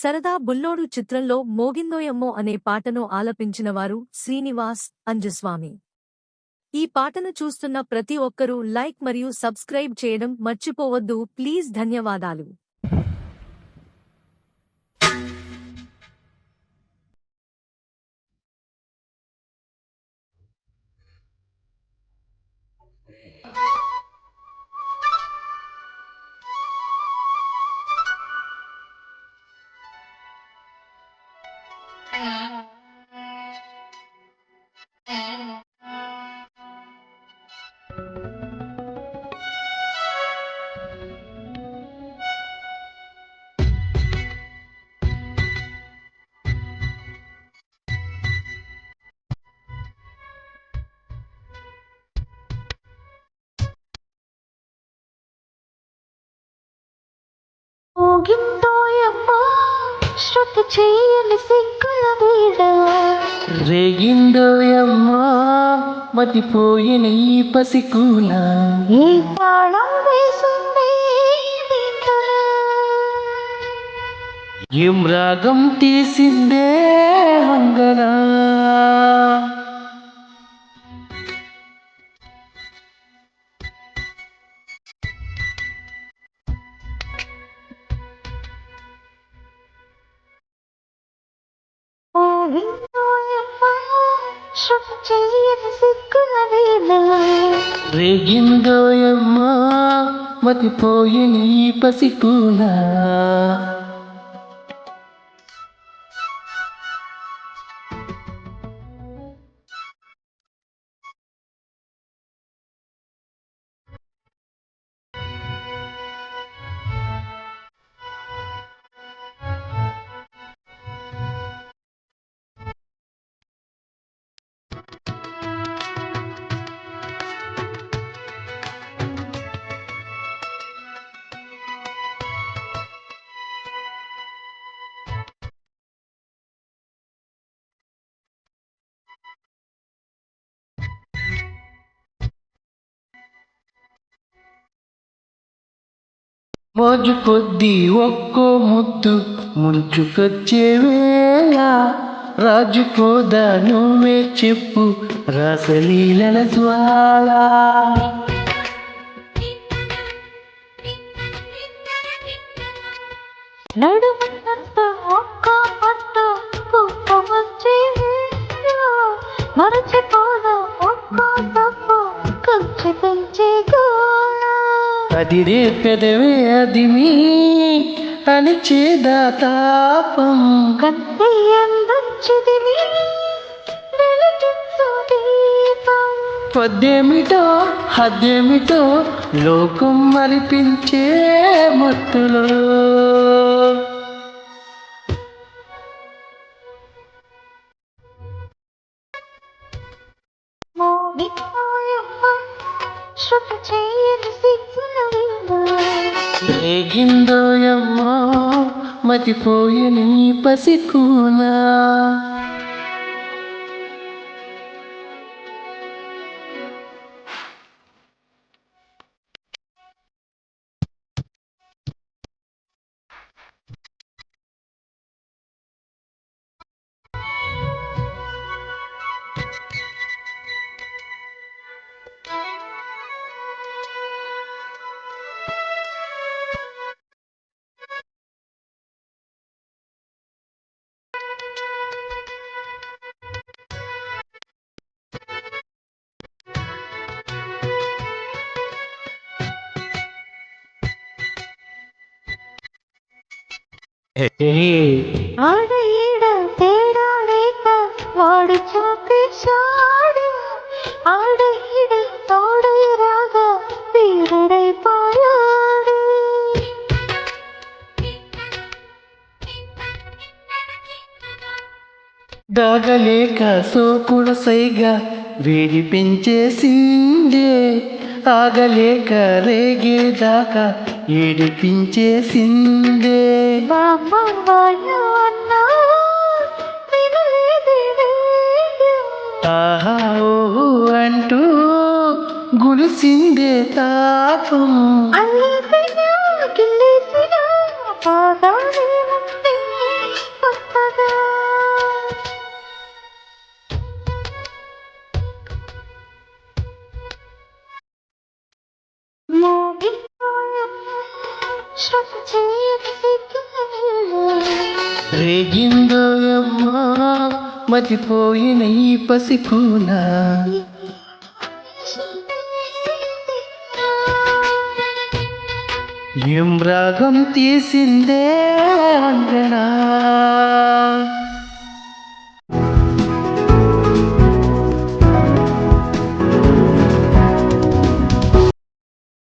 సరదా బుల్లోడు చిత్రంలో మోగిందోయమ్మో అనే పాటను ఆలపించినవారు శ్రీనివాస్ అంజస్వామి. ఈ పాటను చూస్తున్న ప్రతి ఒక్కరూ లైక్ మరియు సబ్స్క్రైబ్ చేయడం మర్చిపోవద్దు ప్లీజ్. ధన్యవాదాలు. మోగిందోయమ్మా శృతి చేయని సిగ్గుల వీడ, రేగిందోయమ్మా మతిపోయిన ఈ పసికూల, ఈ తాళం వేసింది దీంతోనే. ఏం రాగం తీసిందే వంగనా, మోగిందోయమ్మా శృతి చేయని సిగ్గుల వీడ, రేగిందోయమ్మా మతిపోయిన ఈ పసికూల. మోజు కొద్దీ ఒక్కో ముద్దు ముంచుకొచ్చే వేళ, రాజుకోదా నువ్వే చెప్పు రాసలీలల జ్వాల. నడుమునంత ఒక్క పట్టు కుప్ప వచ్చే వేళ, మరచిపోదా ఒక్క తప్పు కంచె పెంచే గోళ. అదిరే పెదవే అదిమి అణిచేదా తాపం, కత్తి ఎందొచ్చిదివి వెలిగించు దీపం. పొద్దేమిటో హద్దేమిటో లోకం మరిపించే మత్తులో. మోగిందోయమ్మా శృతి చేయని సిగ్గుల వీణ, రేగిందోయమ్మా మతిపోయిన ఈ పసికూల. ఆడ ఈడ తేడా లేక వాడు చూపించాడు, ఆడ ఈడ తోడై రాగా వీరుడైపోయాడు. దాగలేక సోకుడ సైగా వేడి పెంచేసిందే, ఆగలేక రేగేదాకా ఏడిపించేసిందే. బామ్మవాయు అన్నా వినలేదే వేడు, ఆహా ఓహో అంటూ గురిసిందే తాపం, అల్లేసినా గిల్లేసినా పాదాలే ఉంది. రేగిందో అమ్మా మతిపోయిన ఈ పసికూన ఏం రాగం తీసిందే అంగనా